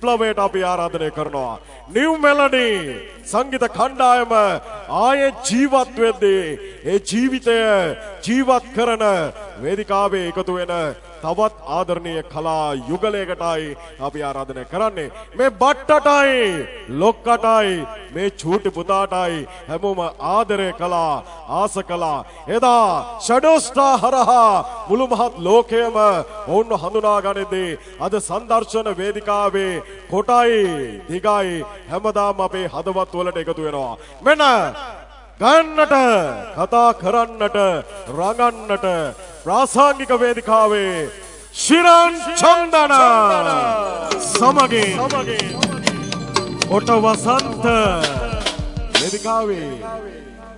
විප්ලවයට අපි ආරාධනය කරනවා. New Melody සංගීත කණ්ඩායම ආයේ ජීවත් වෙද්දී ඒ ජීවිතය ජීවත් කරන වේදිකාවේ එකතු වෙන තවත් ආදරණීය කලා යුගලයකටයි අපි ආරාධනය කරන්නේ. මේ බට්ටටයි ලොක්කටයි මේ චූටි පුතාටයි හැමෝම ආදරය කළා ආස කළා. එදා ෂැඩෝ ස්ටාර් හරහා මුළු මහත් ලෝකයම ඔවුන්ව හඳුනා ගනිද්දී අද සංදර්ශන වේදිකාවේ කොටයි දිගයි හැමදාම අපේ හදවත් වලට එකතු වෙනවා. මෙන්න ගන්නට කතා කරන්නට රඟන්නට ප්‍රාසංගික වේදිකාවේ ශිරන් චන්දන සමගින් කොට වසන්ත වේදිකාවේ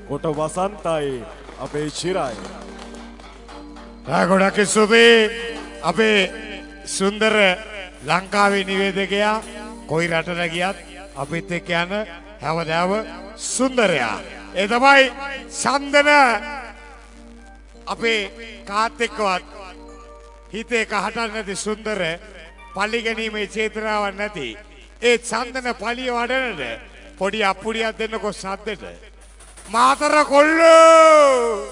කොට වසන්තයි අපේ ශිරයි. ගොඩක් ස්තුතියි අපේ සුන්දර ලංකාවේ නිවේදකයා කොයි රටට ගියත් අපිත් එක්ක යන හැමදාම සුන්දරයා. ඒ තමයි චන්දන අපේ කාත් එක්කවත් හිතේ කහටක් නැති සුන්දර පලි ගැනීමේ චේතනාවක් නැති ඒ චන්දන පලිය වඩනට පොඩි අප්පුඩියක් දෙන්නකො සද්දෙට මාතර කොල්ලෝ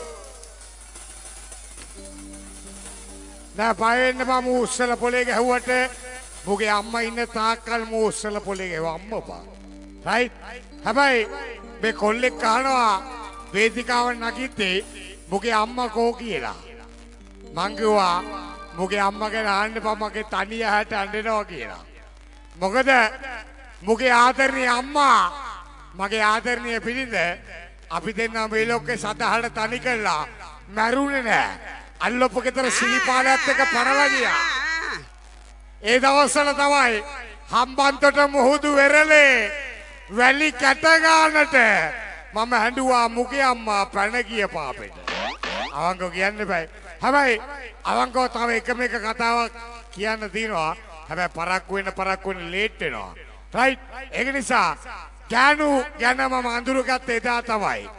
නෑ බය වෙන්න බා මූ උස්සල පොලේ ගැහුවට මුගේ අම්මා ඉන්න තාක්කල් මූ උස්සල පොලේ ගැහුවා අම්මපා රයිට් හැබැයි මේ කොල්ලෙක් කහනවා වේදිකාව නගිද්දී මුගේ අම්මා කෝ කියලා මං කිව්වා මුගේ අම්මා ගැන අහන්න එපා මගේ තනිය හැට අඬනවා කියලා. මොකද මුගේ ආදරණීය අම්මා මගේ ආදරණීය පිළිඳ අපි දෙන්නා මේ ලෝකේ සතහට තනි කළා මැරුණේ නෑ. අල්ලොප්ප ගෙදර සිලිපාලයත් එක්ක පරලා ගියා. ඒ දවස්වල තමයි හම්බන්තොට මුහුදු වෙරළේ වැලි කැට ගන්නට මම හැඬුවා මුගේ අම්මා පැන ගිය පාපෙට. අවංකව කියන්න බෑ. හැබැයි අවංකව තව එකම එක කතාවක් කියන්න තියෙනවා. හැබැයි පරක්කු වෙන ලේට් වෙනවා. රයිට්? ඒක නිසා ගෑනු ගැන මම අඳුරගත්ත එදා තමයි.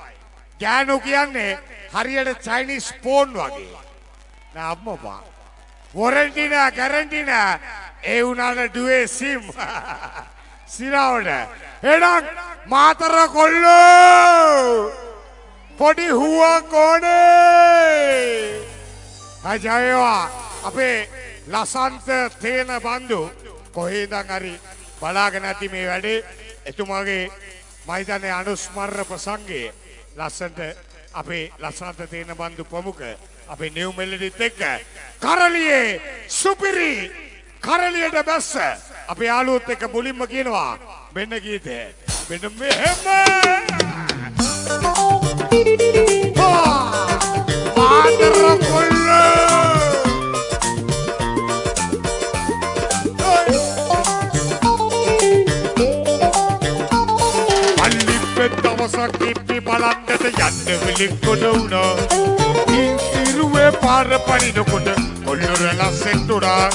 ගෑනු කියන්නේ හරියට චයිනීස් ෆෝන් වගේ. නෑ අම්මපා. වොරන්ටි නෑ ගැරන්ටි නෑ. ඒ උනාට ඩුවේ සිම්. සිරාවට. එහෙනම් මාතර කොල්ලෝ පොඩි හුවක් ඕනේ. අජයවා අපේ ලසන්ත තේන බන්දු කොහේදන් හරි බලාගෙන ඇති මේ වැඩේ. එතුමාගේ මයිතනේ අනුස්මරණ ප්‍රසංගයේ ලස්සන්ට අපේ ලසන්ත තේන බන්දු ප්‍රමුඛ අපේ නිව් මෙලඩිත් එක්ක කරලියේ සුපිරි කරලියට බැස්ස අපේ යාළුවොත් එක්ක මුලින්ම කියනවා මෙන්න ගීතය මෙන්න මෙහෙම මාතර කොල්ලෝ අල්ලිපෙත් දවසක් ඉපි බලන්නට යන්න විලික්කොඩ වුණා. ඉරුවේ පාර පනිනකොට කොල්ලොර ලස්සෙන් උනා.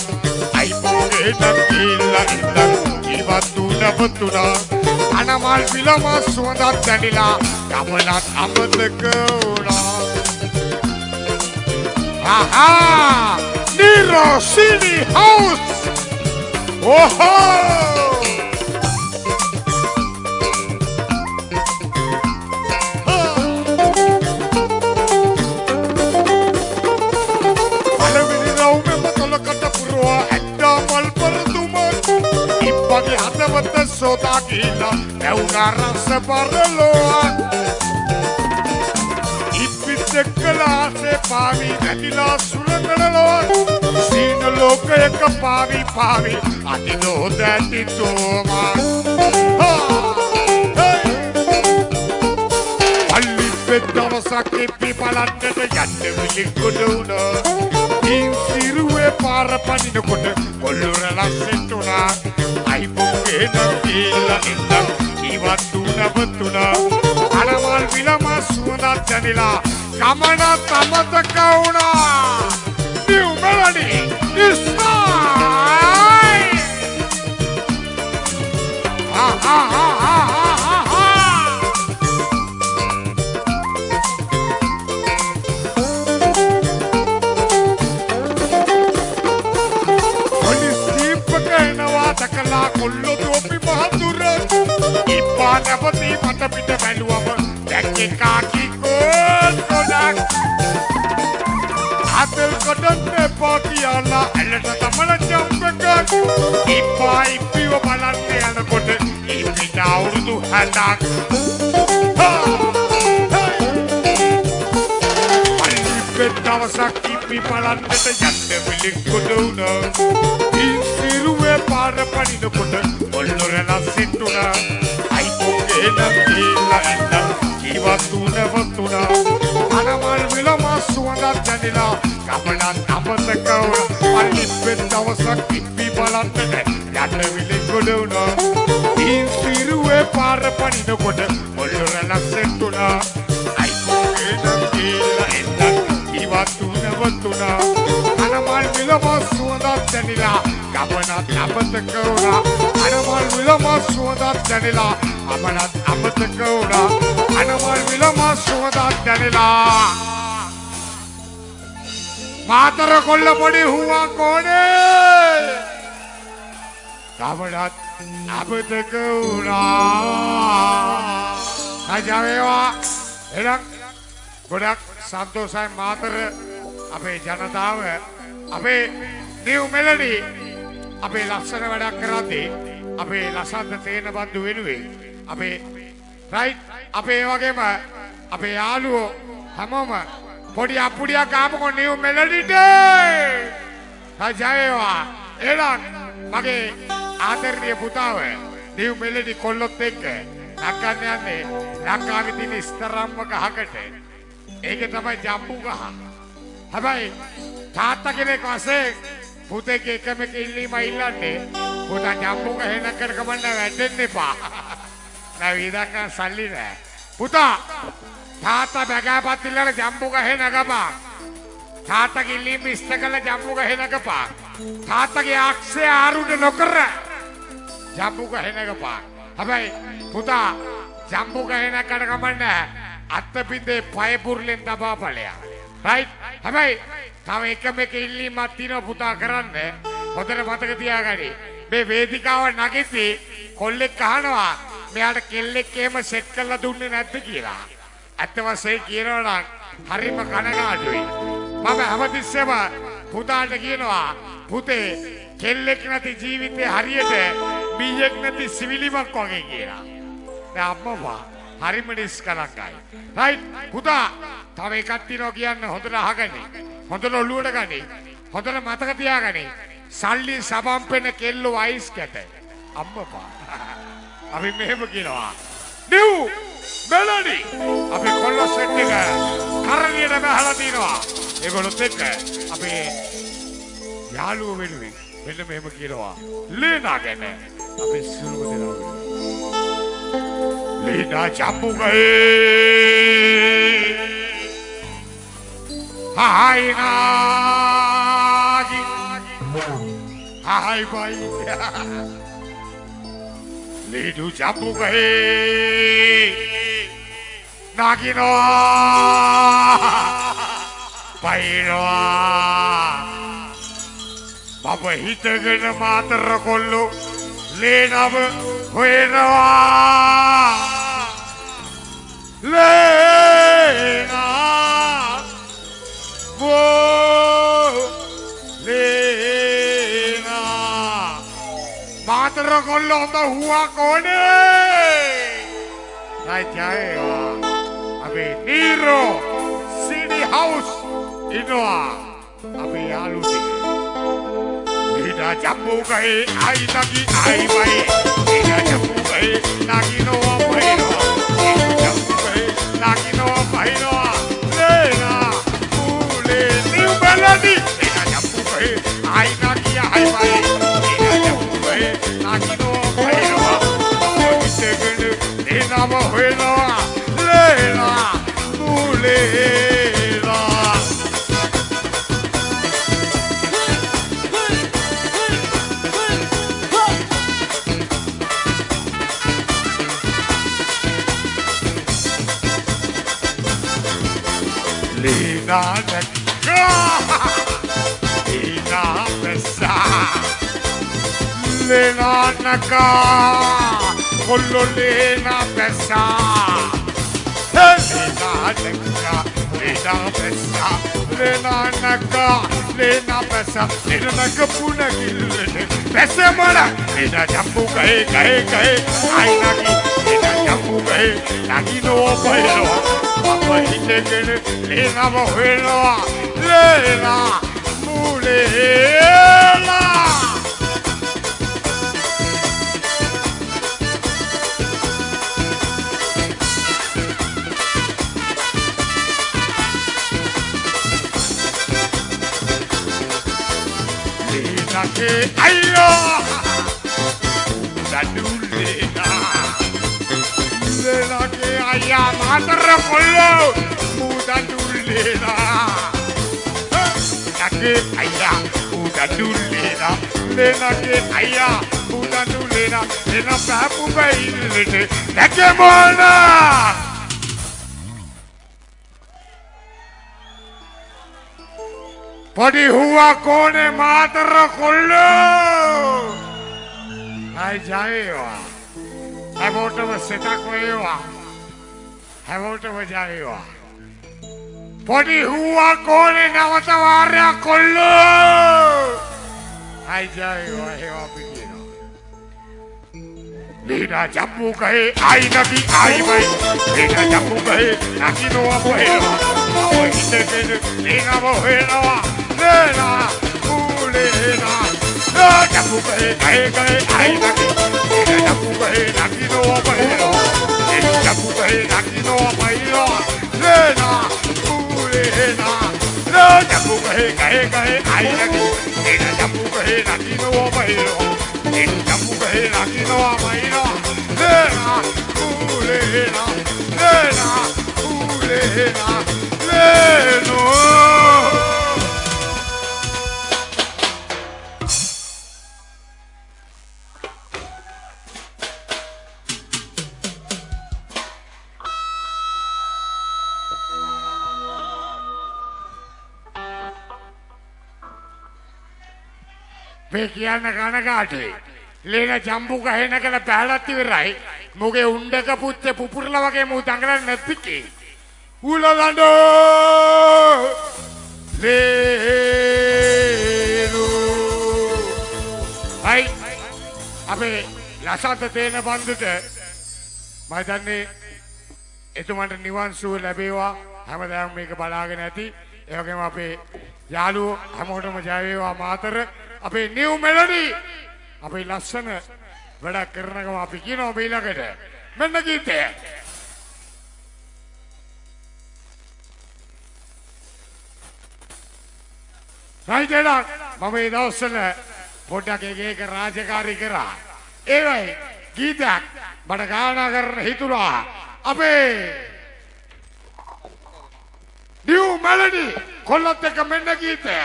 අයිබෝගේ නක්කිලා ඉඳන් ඉවත් උනපතුනා. අනමල් පිළම සුවඳක් දැනිලා ගමනක් අමතක වුණා. ආහා! නිරෝ සිටි house! ඕහෝ! Pagi hata bata sota gila Euna rasa paraloa Ipitekala se pavi Nadila sulangalaloa Sino loka yaka pavi pavi Adino dati toma Alli pedama saki pipalante Yande vilikuduna Insiruwe para paninukuna Kollurala setuna අයිබෝගේ නක්කිලා ඉඳන් ඉවත් උනපතුනා. අනමල් විලම සුවඳක් දැනිලා ගමනත් අමතක වුණා. New Melody is mine. Ha ha ha ha ha ha. Takala kaki kodak Apel kodonne pakiyala ඇලට තමල ජම්පකක් ඉපා ඉපිව බලන්න යනකොට ඉපිට අවුරුදු 60ක් අනිත් දවසක් ඉපි බලන්නට යන්න විලික්කොට උනා ඉසිරුවේ පාර පනිනකොට ඔල්ලොරලා සිටුණා අයිපෝගේ නම් කියලා ඉන්න ජීවතුනවතුනා අනමල් විලම සුවඳක් දැනෙලා ගමනක් අමතක වුණා අනිත් දවසක් ඉපි බලන්නට යන්න විලික්කොට උනා ඉසිරුවේ පාර පනිනකොට ඔල්ලොරලා සිටුණා අයිපෝගේ නම් කියලා ඉන්න ජීවතුනවතුනා අනමල් විලම සුවඳක් දැනෙලා ගමනක් අමතක වුණා අනමල් විලම සුවඳක් දැනෙලා ගමනක් අමතක වුණා අනමල් විලම සුවඳක් දැනෙලා මාතර කොල්ල පොඩි හුවා කොනේ ගමනක් අමතක වුණා අජාවේවා එලක් ගොඩක් සන්තෝෂයි මාතර අපේ ජනතාව අපේ නිව් මෙලඩි අපේ ලස්සන වැඩක් කරද්දී අපේ ලසන්ත තේන බන්දු වෙනුවෙන් අපේ රයිට් අපේ වගේම අපේ යාළුවෝ හැමෝම පොඩි අප්පුඩියක් ආපුකො නිව් මෙලඩිට ජයවා එලක් මගේ ආදරණීය පුතාව නිව් මෙලඩි කොල්ලොත් එක්ක නක්කන්න යන්නේ ලංකාවේ තියෙන ඉස්තරම්ම ගහකට ඒක තමයි ජම්බු ගහ. හැබැයි තාත්තා කෙනෙක් වශයෙන් පුතේගේ එකම ඉල්ලීම ඉල්ලන්නේ පුතා ජම්බු ගහ නකර කමන්න වැටෙන්න එපා. නෑ විදක්කන් සල්ලි නෑ. පුතා තාත්තා බගාපත් ඉල්ලන ජම්බු ගහ නගපන්. තාත්තගේ ඉල්ලීම ඉෂ්ට කළ ජම්බු ගහ නගපන්. තාත්තගේ ආක්ෂය ආරුණ නොකර ජම්බු ගහ නගපන්. හැබැයි පුතා ජම්බු ගහ නකර කමන්න අත්තපින්දේ පය පුරලෙන් දබා ඵලයක්. රයිට්? හැබැයි තව එකම ඉල්ලීමක් තියෙනවා පුතා කරන්න. හොඳට මතක තියාගන්න. මේ වේදිකාව නැගිටි කොල්ලෙක් අහනවා මෙයාට කෙල්ලෙක් එහෙම සෙට් කරලා දුන්නේ නැද්ද කියලා. ඇත්ත වශයෙන් කියනවා නම් හරිම කනගාටුයි. මම හැමතිස්සෙම පුතාට කියනවා පුතේ කෙල්ලෙක් නැති ජීවිතේ හරියට බීයක් නැති සිවිලිමක් වගේ කියලා. දැන් අම්මා හරිම නිස්කලංකයි. රයිට් පුතා තව එකක් තියෙනවා කියන්න හොඳට අහගන්න. හොඳට ඔළුවට ගන්න. හොඳට මතක තියාගන්න. සල්ලි සබම්පෙන කෙල්ලෝ අයිස් කැට. අම්මපා. අපි මෙහෙම කියනවා. නිව් මෙලඩි අපි කොල්ල සෙට් එක කරලියට බහලා තිනවා. ඒගොල්ලොත් එක්ක අපේ යාළුවෝ වෙනුවෙන් මෙන්න මෙහෙම කියනවා. ලේනා ගැන අපි සුළුම දෙනවා. Lina jambu gahe hai nagi hai bai Lidu jambu gahe nagi no bai no Baba hitagena matar kollu Lena hoenawa Lena Whoa Lena Matara kollo honda huwa kone Right jaewa Abe Nero City House Innoa Abe yalu tika Lina jambu gahe ai nagi ai bai Lina jambu gahe nagi no bai no Nakino Painoa Lena Ule New Melody Lena Jambuke Ai Nakia Hai Pai Lena Jambuke Nakino Painoa Oitegunu Lena Mohuenoa Lena Ule Lina Naka Lina Pesa Lina Naka Kollo Lina Pesa Lena Naka, Lena Pesa, Lena Naka, Lena Pesa, Lena Naka Puna Gilene, Pesa Mara, Lena Jambu Gae, Gae, Gae, Ainagi, Lena Jambu Gae, Nagino Pailo, Papa Hitekene, Lena Mohelo, Lena Mulela. Lake ayo dadulena lake aya matra kollo mudadulena lake aya mudadulena lake aya mudadulena lena papu bailete lake mona पड़ी हुआ कौन है मातर खोलो आई जाए वा है vote में सेटा कोई वा है वोट में जाए वा पड़ी हुआ कौन है नवतवार्या खोलो आई जाए वा है वा बिगिनो लीना जम्मू कहे आई नबी आई भाई लीना जम्मू कहे नाकी नो वो है वो हिंदे के लीना वो है वा Lena, Lena, Jabu gae gae gae ai naki, Jabu gae naki no apailo, Jabu gae naki no apailo, Lena, Lena, Jabu gae gae gae ai naki, Jabu gae naki no apailo, Jabu gae naki no apailo, Lena, Lena, Lena, Lena, Lena. කියන්න කනකාටුයි. ලේන ජම්බු ගහන කල පැලත් ඉවරයි. මොගේ උණ්ඩක පුත්තේ පුපුරලා වගේ මූ දඟලන්නේ නැතිකේ. උලලඬෝ ලේනු. හයි. අපේ ලසන්ත තේන බන්දුට මම දන්නේ එතුමන්ට නිවන් සුව ලැබේවා. හැමදාම මේක බලාගෙන ඇති. ඒ වගේම අපේ යාළුවෝ හැමෝටම ජය වේවා මාතර. අපේ නිව් මෙලඩි අපේ ලස්සන වැඩක් කරනකම අපි කියනවා මේ ළඟට මෙන්න ගීතය රයිටලා මම මේ දවස්වල පොඩ්ඩක් එක රාජකාරී කරා ඒ වගේ ගීතයක් මට ගායනා කරන්න හිතුණා අපේ නිව් මෙලඩි කොල්ලත් එක්ක මෙන්න ගීතය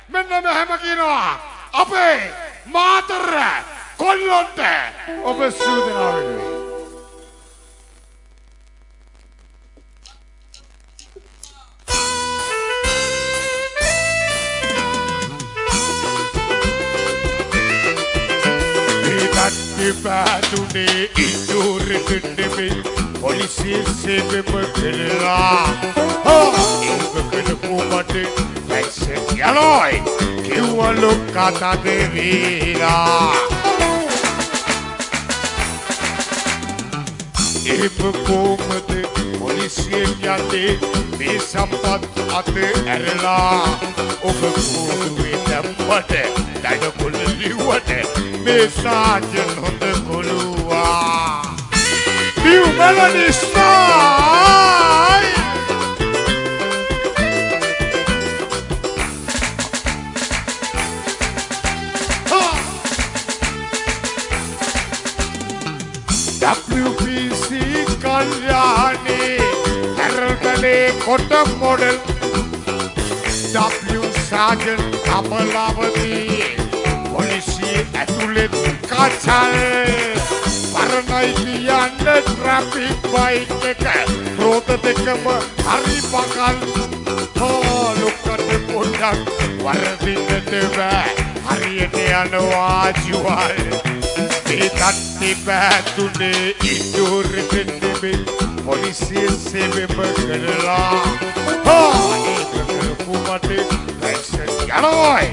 මෙන්න මෙහෙම කියනවා අපේ මාතර කොල්ලොන්ට ඔබ සූදානම් වෙනවා Batunde indurikinde polisi sebe makela oh ingakana kumate aise yaloi kiwalo kata devira ebe kumate polisi yate me sampat ate erla obe kuwe dampate dada kulliwate me sajan honda kolua New Melody Style WPC Kalyani Heraldale Kota Model W Sergeant Kamalavati Polisi Atulet Kachal Paranai Kiyanda Traffic Bike Eka Rota Dekama Hari Bakal Oh look at the Pundak Waradina Deva Hariyate Anawajual Betatti Batune Indurikinde පොලිසිය සේවෙම කරලා ඒක කරපු මට පැන්සන් යනෝයි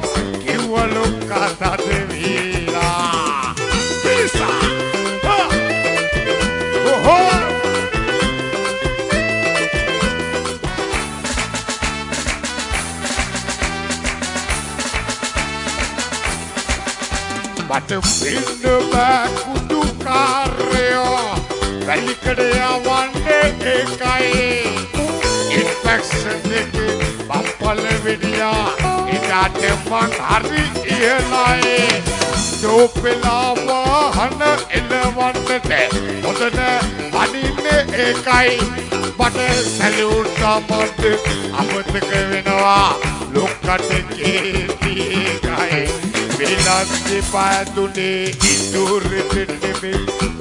කිව්වලු කතාද වීලා පිසා මට වෙන්න බෑ කුඩු කාර්යෝ වැලිකඩ යවන්නේ ඒකයි ඉන්ෆෙක්ෂන් එකේ බම්පල වෙඩියා ඉදාට මං හරි ඉහළයි දෝපෙලා වාහන එලවන්නට හොඳට වඩින්නේ ඒකයි මට සැලියුට් මට අමතක වෙනවා ලොක්කට කේති ඒකයි Bilangnya padune idurit demi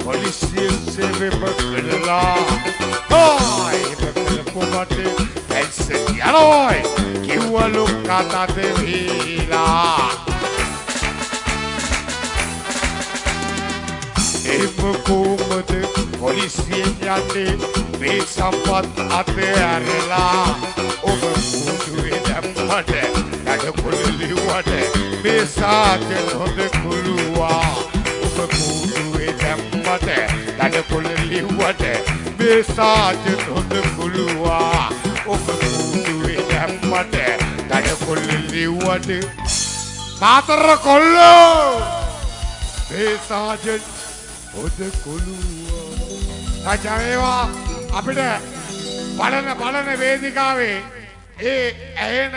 polisi sebab berlah. Hoi, berkelupu mati, pensen yaroi, kiwa lu kata devila. Ibuku mati polisi nyati, besampat ate arela, oberkudu edamade, ada kulili wade. Besajen hode kulua Upe kuduwe demmate Dada kulili wade Besajen hode kulua Upe kuduwe demmate Dada kulili wade Matara kollo Besajen hode kulua Tajawewa අපිට බලන වේදිකාවේ ඒ ඇහෙන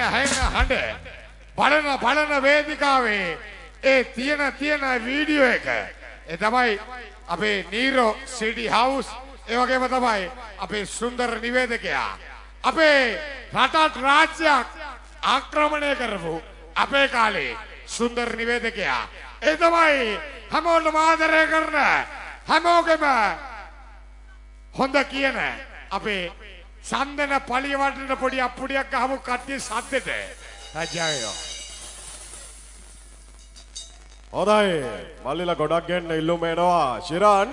හඬ බලන වේදිකාවේ ඒ තියෙන video එක ඒ තමයි අපේ නීරෝ සිටි හවුස් ඒ වගේම තමයි අපේ සුන්දර නිවේදකයා අපේ රටත් රාජ්‍යයක් ආක්‍රමණය කරපු අපේ කාලේ සුන්දර නිවේදකයා ඒ තමයි හැමෝටම ආදරය කරන හැමෝගෙම හොඳ කියන අපේ සම්දන පළිය වටේට පොඩි අප්පුඩියක් ගහමු කට්ටිය සද්දෙට රජායෝ හොඳයි මල්ලිලා ගොඩක් ගෙන්න ඉල්ලුම එනවා ශිරාන්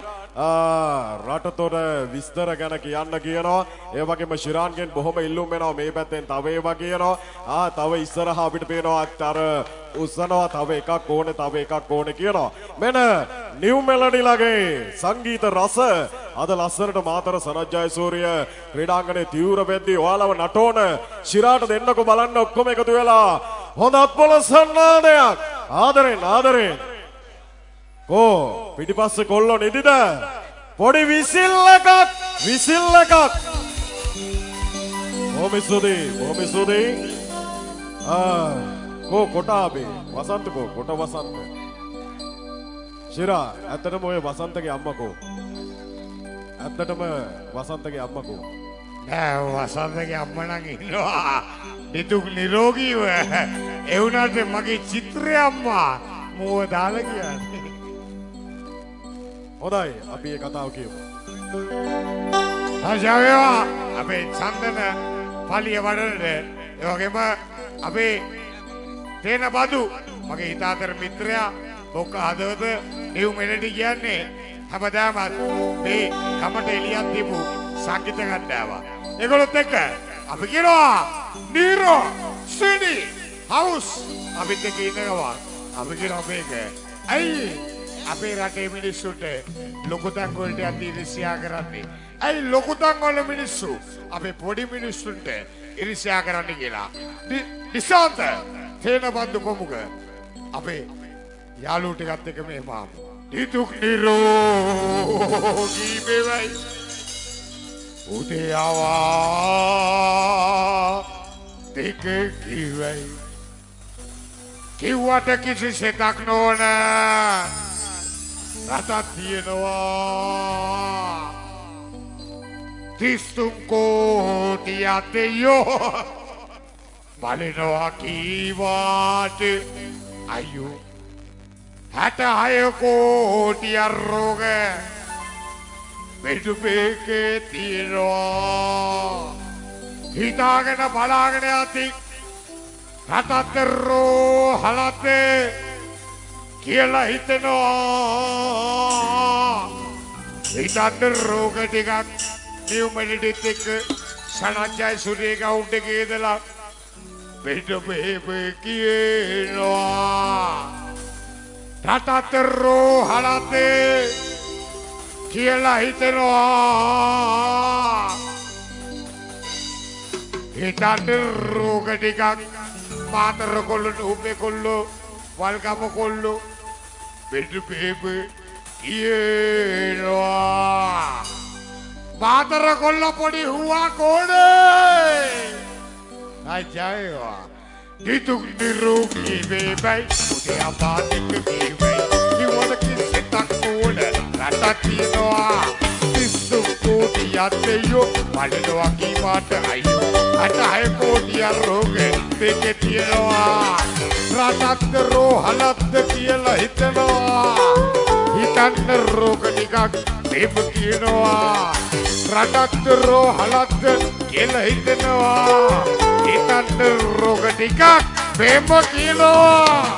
රටතොර විස්තර ගැන කියන්න කියනවා ඒ වගේම ශිරාන්ගෙන් බොහොම ඉල්ලුම් එනවා මේ පැත්තෙන් තව ඒවා කියනවා තව ඉස්සරහ අපිට පේනවා අර උස්සනවා තව එකක් ඕනේ කියනවා මෙන්න නිව් මෙලඩි ලගේ සංගීත රස අද ලස්සනට මාතර සනත් ජයසූරිය ක්‍රීඩාංගණයේ තීව්‍ර වෙද්දී ඔයාලව නටෝන ශිරාට දෙන්නකො බලන්න ඔක්කොම එකතු වෙලා හොඳ අපලසන්නාදයක් ආදරෙන් කෝ පිටිපස්සේ කොල්ලෝ නිදිද පොඩි විසිල් එකක් බොහොම ස්තුතියි කෝ කොටාබේ වසන්ත කොට වසන්ත ශිරා ඇත්තටම ඔය වසන්තගේ අම්මකෝ නෑ වසන්තගේ අම්ම නම් ඉන්නවා නිදුක් නිරෝගීව ඒ වුණාට මගේ චිත්‍රය අම්මා මෝව දාලා කියන්නේ හොඳයි අපි මේ කතාව කියමු ආශාවේවා අපේ චන්දන පලිය වඩරට ඒ වගේම අපේ තේන බදු මගේ හිතාතර මිත්‍රයා බොක්ක හදවත නිව් මෙලඩි කියන්නේ හැමදාම මේ කමට එළියක් දීපු සංගීත ගන්නවා ඒගොල්ලොත් එක්ක අපි කියනවා නීරෝ සිටි හවුස් අපිත් එක්ක ඉන්නවා අපි කියනවා මේක ඇයි අපේ රටේ මිනිස්සුන්ට ලොකු තැන් වලට යද්දී ඉරිසියා කරන්නේ ඇයි ලොකු තැන් වල මිනිස්සු අපේ පොඩි මිනිස්සුන්ට ඉරිසියා කරන්නේ කියලා නිසාන්ත තේන බන්දු කොමුක අපේ යාළුවෝ ටිකත් එක්ක මේ මාමු නිදුක් නිරෝගී වේවයි උදේ ආවා දෙක කිව්වයි කිව්වට කිසිසේතක් නොවන රටක් තියෙනවා 33 කෝටියක් දෙයෝ බලනවා කීවාට අයියෝ 66 කෝටියක් රෝග මෙඩුපේකේ තියෙනවා හිතාගෙන බලාගෙන යති රටතරෝ හලතේ කියලා හිතනවා හිතන්න රෝග ටිකක් නියු මෙලඩිත් එක්ක සනජ්ජයි සුරියගේ උඩ ගේදලා බෙඩ බේබේ කියනවා රටතරෝ හලතේ කියලා හිතනවා හිතන්න රෝග ටිකක් මාතර කොල්ල උපේ කොල්ලෝ වල්ගම කොල්ලෝ බෙඩ බේබේ කියනවා මාතර කොල්ල පොඩි හුවා කෝඩේ අජයවා දිතුක් නිරෝගී වේබයි උදේ අපාදික කීවයි කිවල කිසිතක් නෝන රටක් තියනවා පිස්සු කෝටි යතයෝ වලනවා කීපාට අයියෝ අට හය කෝටි රෝගේ මේකේ තියනවා රටක්ද රෝහලක්ද කියලා හිතනවා හිතන්න රෝග ටිකක් මේක කියනවා රටක්ද රෝහලක්ද කියලා හිතනවා හිතන්න රෝග ටිකක් මේක කියනවා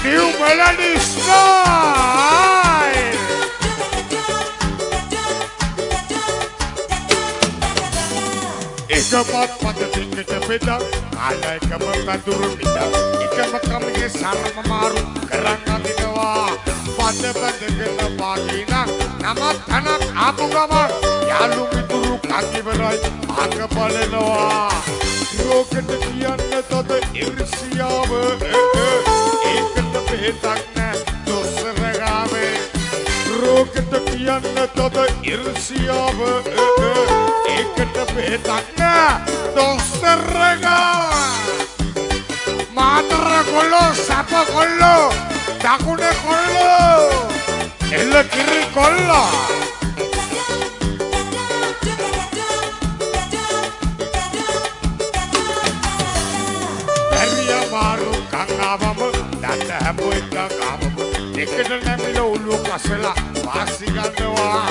New Melody Style එකපත් පත දෙකට බෙදා කාලයකම කඳුරු පිටා එකම කමගේ සරම මාරු කරන් අදිනවා පද බඳගෙන වාගින නම තනක් ආපු ගම යාළු මිතුරු කකිවරයි ආක බලනවා රෝකට කියන්න තද ඉර්ෂියාව ඒකට බෙහෙතක් නැ දොස්තර ගාවේ රෝකට කියන්න තද ඉර්ෂියාව ඒකට බෙහෙතක් නැ දොස්තර ගාවේ මාතර කොල්ලෝ සප කොල්ලෝ දකුණ කොල්ලෝ එල්ල කිරි කොල්ලෝ බැරිය මාරු කංගාවම දන්න හැමෝ එක ගාවම එකට නැමිල ඔළුව කසලා වාසි ගන්නවා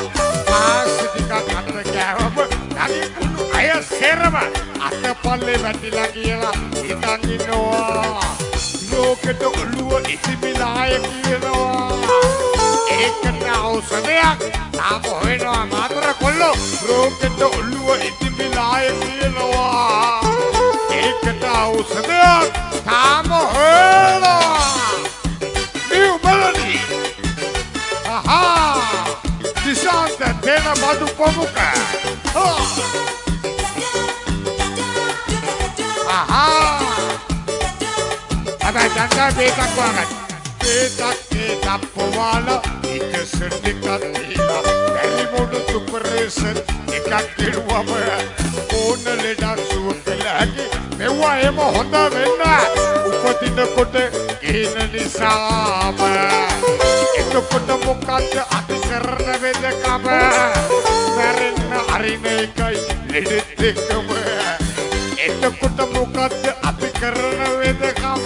වාසි ටිකක් අත ගෑවම නැගි කුණු අය සෙරම අතපල්ලේ වැටිලා කියලා හිතන් ඉන්නවා ලෝකෙට ඔළුව ඉතිමිලාය කියනවා ඒකට ඖෂධයක් තාම හොයනවා මාතර කොල්ලෝ ලෝකෙට ඔළුව ඉතිමිලාය කියනවා ඒකට ඖෂධයක් තාම හොයනවා New Melody ආහා දිශාන්ත දෙන බඩු කොමුක ආහා අබේ දැන් මේකක් වගන්න ඒකේ තප්පවල එක සෙට්ටිකක් දීලා බැරි මොඩු සුපරේෂන් එකක් කෙරුවම ඕන ලෙඩක් සුවකලහකි මෙව්වා එම හොඳ වෙන්න උපදිනකොට ගේන නිසාම එතකොට මොකක්ද අපි කරන වෙදකම මැරෙන්න අරින එකයි ලෙඩෙත් එක්කම එතකොට මොකක්ද අපි කරන වෙදකම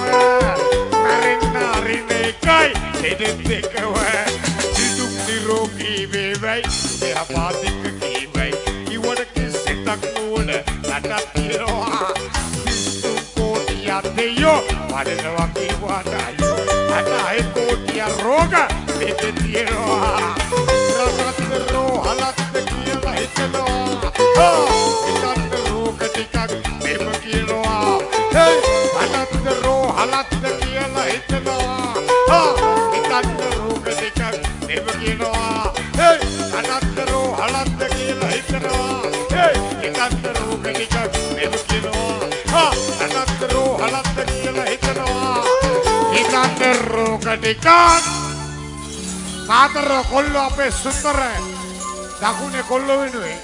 මැරෙන්න අරින එකයි ලෙඩෙත් එක්කම දිදුක් නිරෝගී වේවයි එහා පාදික කීවයි ඉවඩ කිසිතක් නෝන රටක් තියනවා පිස්සු කෝටි යතයෝ වඩනවා කීවාට අයියෝ අට හය කෝටි රෝග මේකේ තියනවා රටක්ද රෝහලක්ද කියලා හිතනවා හිතන්න රෝග ටිකක් මේක කියනවා රටක්ද රෝහලක්ද කියලා හිතනවා හිතන්න රෝග ටිකක් මේක කියනවා රටක්ද රෝහලක්ද කියලා හිතනවා හිතන්න රෝග ටිකක් මේක කියනවා රටක්ද රෝහලක්ද කියලා හිතනවා හිතන්න රෝග ටිකක් මාතර කොල්ලෝ අපේ සුන්දර දකුණේ කොල්ලෝ වෙනුවේ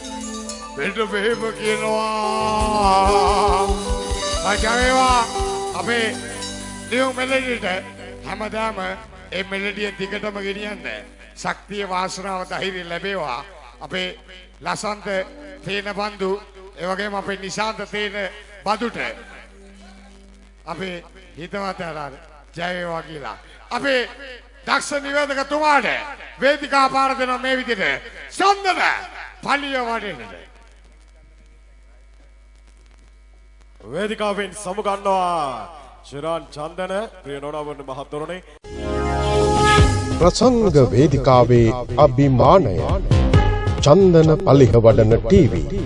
බෙඩ බෙහෙම කියනවා අජයවා අපේ නියු මෙලඩියට හැමදාම ඒ මෙලඩිය දිගටම ගෙනියන්න ශක්තිය වාසනාව ධෛර්යය ලැබේවා අපේ ලසන්ත තේන බන්දු ඒ වගේම අපේ නිශාන්ත තේන බදුට අපේ හිතවත් ආරාධ ජය වේවා කියලා අපේ දක්ෂ නිවේදකතුමාට වේදිකා පාර දෙනවා මේ විදිහට සම්දන පලිය වඩෙන්නට වේදිකාවෙන් සමුගන්නවා ශිරාන් චන්දන ප්‍රිය නෝනාවන්න මහත්වරුනි ප්‍රසංග වේදිකාවේ අභිමානය චන්දන පලිහ වඩන ටීවී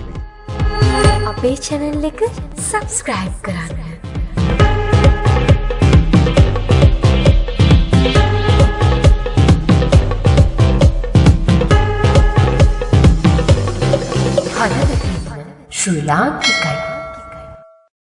අපේ channel එක subscribe කරන්න. ශ්‍රී ලාංකික